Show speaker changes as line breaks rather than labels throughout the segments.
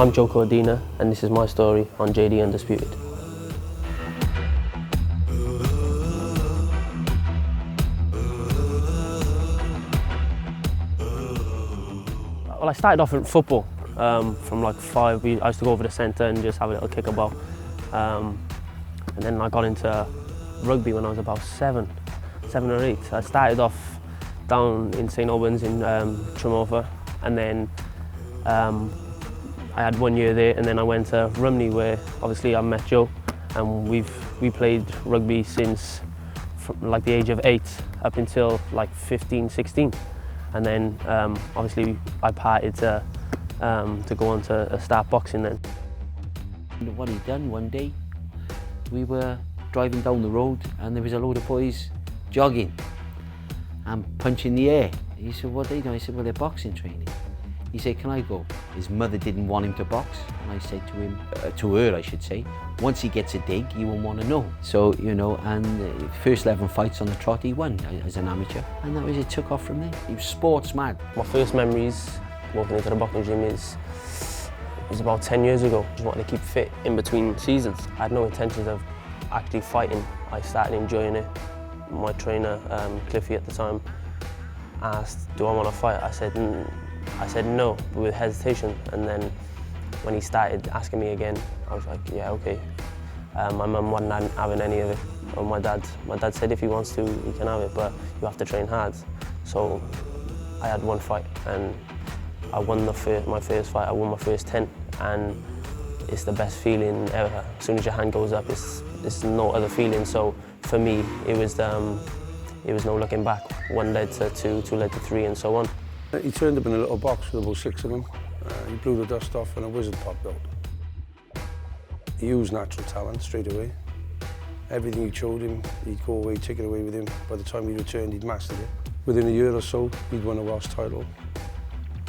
I'm Cordina, and this is my story on JD Undisputed. Well, I started off in football from like 5. I used to go over the centre and just have a little kick about. And then I got into rugby when I was about 7 or 8. I started off down in St Albans in Tremorfa, and then I had 1 year there, and then I went to Rumney, where obviously I met Joe, and we played rugby since from like the age of 8 up until like 15, 16. And then obviously I parted to go on to start boxing then.
What he'd done one day, we were driving down the road and there was a load of boys jogging and punching the air. He said, what are they doing? I said, well, they're boxing training. He said, can I go? His mother didn't want him to box, and I said to him, to her I should say, once he gets a dig, he won't want to know. So, you know, and the first 11 fights on the trot he won as an amateur, and that was it, took off from there. He was sports mad.
My first memories walking into the boxing gym is about 10 years ago. Just wanted to keep fit in between seasons. I had no intentions of actually fighting. I started enjoying it. My trainer, Cliffy at the time, asked, do I want to fight? I said no, but with hesitation. And then when he started asking me again, I was like, yeah, okay. My mum wasn't having any of it, or my dad said if he wants to, he can have it, but you have to train hard. So I had one fight, and I won my first fight. I won my first 10, and it's the best feeling ever. As soon as your hand goes up, it's no other feeling. So for me, it was no looking back. 1 led to 2, 2 led to 3, and so on.
He turned up in a little box with about 6 of them. He blew the dust off and a wizard popped out. He used natural talent straight away. Everything you showed him, he'd go away, take it away with him. By the time he returned, he'd mastered it. Within a year or so, he'd won a Welsh title.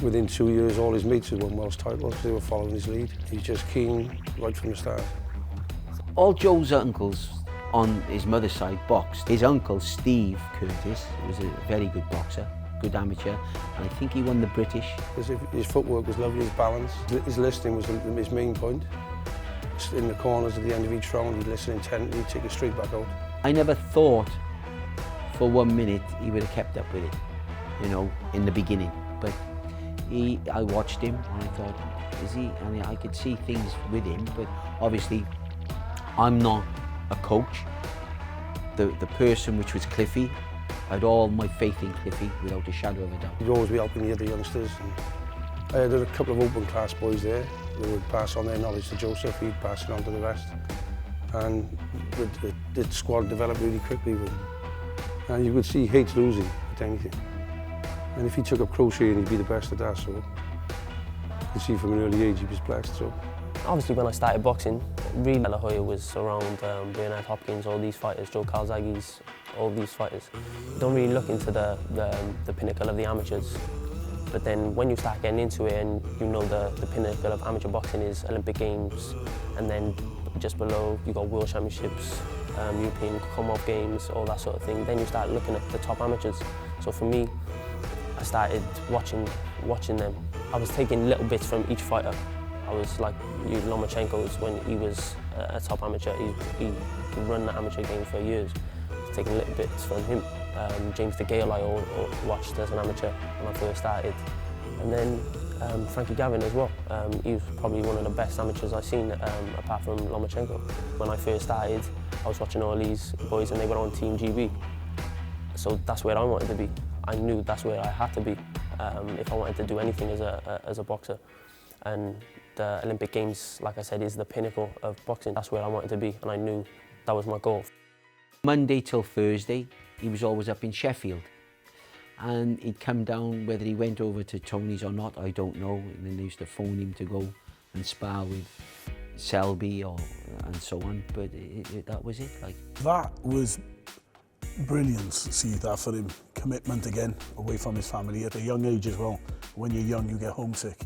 Within 2 years, all his mates had won Welsh titles. They were following his lead. He's just keen right from the start.
All Joe's uncles on his mother's side boxed. His uncle, Steve Curtis, was a very good boxer, good amateur, and I think he won the British.
His footwork was lovely, his balance. His listening was his main point. In the corners at the end of each round, he'd listen intently, he'd take it straight back out.
I never thought for 1 minute he would have kept up with it, you know, in the beginning. But I watched him and I thought, is he? And I could see things with him, but obviously I'm not a coach. The person, which was Cliffy, I had all my faith in Cliffy without a shadow of a doubt.
He'd always be helping the other youngsters. And I had a couple of open class boys there. They would pass on their knowledge to Joseph, he'd pass it on to the rest. And the squad developed really quickly with him. And you could see he hates losing at anything. And if he took up crocheting, he'd be the best at that, so you could see from an early age he was blessed. So.
Obviously when I started boxing, really La Hoya was around, Bernard Hopkins, all these fighters, Joe Calzaghe's, all these fighters. You don't really look into the pinnacle of the amateurs. But then when you start getting into it and you know the pinnacle of amateur boxing is Olympic Games, and then just below you got World Championships, European Commonwealth Games, all that sort of thing, then you start looking at the top amateurs. So for me, I started watching them. I was taking little bits from each fighter. I was like Lomachenko's when he was a top amateur. He run the amateur game for years. I was taking little bits from him. James DeGale I watched as an amateur when I first started. And then Frankie Gavin as well. He was probably one of the best amateurs I've seen, apart from Lomachenko. When I first started, I was watching all these boys and they were on Team GB. So that's where I wanted to be. I knew that's where I had to be if I wanted to do anything as a boxer. And the Olympic Games, like I said, is the pinnacle of boxing. That's where I wanted to be, and I knew that was my goal.
Monday till Thursday, he was always up in Sheffield. And he'd come down, whether he went over to Tony's or not, I don't know. And then they used to phone him to go and spar with Selby and so on. But that was it. Like.
That was brilliant to see that for him. Commitment again, away from his family at a young age as well. When you're young, you get homesick.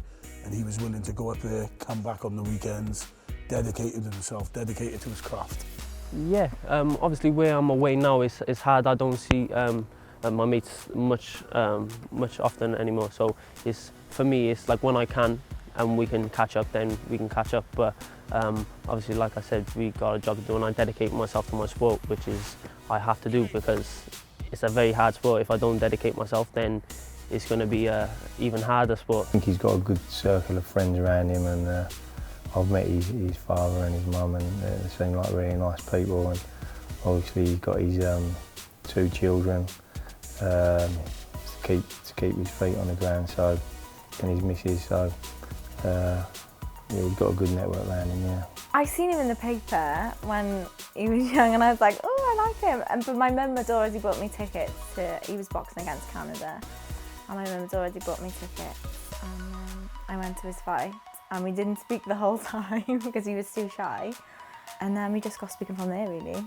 And he was willing to go up there, come back on the weekends, dedicated to himself, dedicated to his craft.
Yeah, obviously where I'm away now is hard. I don't see my mates much often anymore. So for me, it's like when I can, and we can catch up, then we can catch up. But obviously, like I said, we got a job to do, and I dedicate myself to my sport, which is I have to do because it's a very hard sport. If I don't dedicate myself, then it's going to be an even harder sport.
I think he's got a good circle of friends around him, and I've met his father and his mum, and they seem like really nice people. And obviously, he's got his 2 children to keep his feet on the ground, so, and his missus. So yeah, he's got a good network around him. Yeah.
I seen him in the paper when he was young, and I was like, oh, I like him. But my mum had already bought me tickets to. He was boxing against Canada. And my mum had already bought me tickets, and I went to his fight, and we didn't speak the whole time because he was too shy, and then we just got speaking from there, really.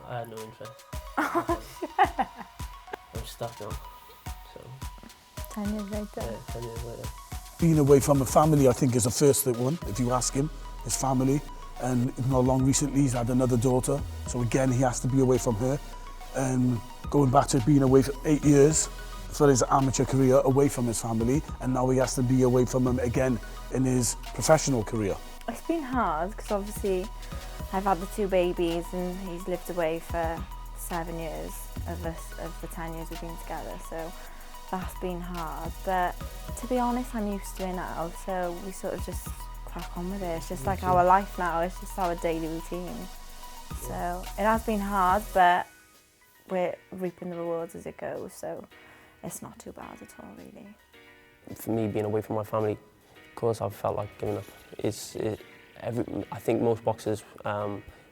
I had no interest.
Oh, shit.
I'm stuck now. So
10 years later.
yeah, 10 years later.
Being away from a family, I think, is the first one. If you ask him, his family, and not long recently he's had another daughter, so again he has to be away from her. And going back to being away for 8 years for his amateur career, away from his family, and now he has to be away from them again in his professional career.
It's been hard because obviously I've had the 2 babies, and he's lived away for 7 years of the 10 years we've been together, so that's been hard. But to be honest, I'm used to it now, so we sort of just crack on with it. It's just like our life now, it's just our daily routine. So it has been hard, but we're reaping the rewards as it goes, so it's not too bad at all, really.
For me, being away from my family, of course I've felt like giving up. I think most boxers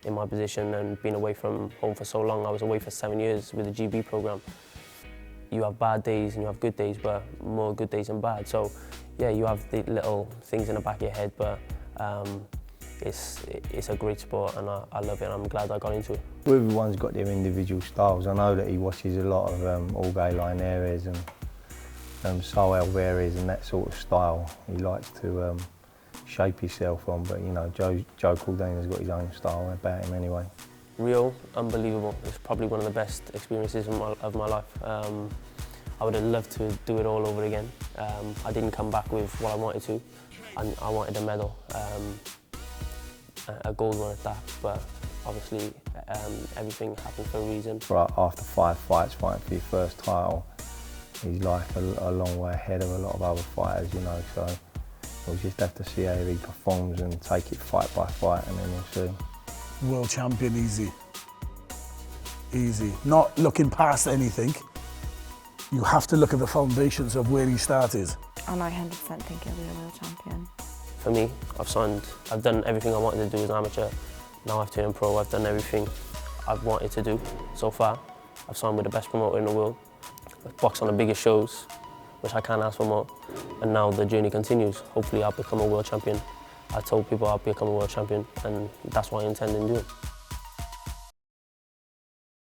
in my position, and being away from home for so long, I was away for 7 years with the GB program. You have bad days and you have good days, but more good days than bad. So yeah, you have the little things in the back of your head, but it's a great sport, and I love it, and I'm glad I got into it.
Everyone's got their individual styles. I know that he watches a lot of all gay line areas and soul elf areas and that sort of style. He likes to shape himself on, but you know, Joe Cordina's got his own style about him anyway.
Rio, unbelievable. It's probably one of the best experiences of my life. I would have loved to do it all over again. I didn't come back with what I wanted to, and I wanted a medal, a gold one at that, but obviously everything happened for a reason.
Right after 5 fights fighting for your first title, he's like a long way ahead of a lot of other fighters, you know, so we'll just have to see how he performs and take it fight by fight, and then we'll see.
World champion, easy. Easy. Not looking past anything. You have to look at the foundations of where he started.
And I 100% think he'll be a world champion.
For me, I've done everything I wanted to do as an amateur. Now I've turned pro, I've done everything I've wanted to do so far. I've signed with the best promoter in the world. I've boxed on the biggest shows, which I can't ask for more. And now the journey continues. Hopefully I'll become a world champion. I told people I'll become a world champion, and that's what I intend on doing.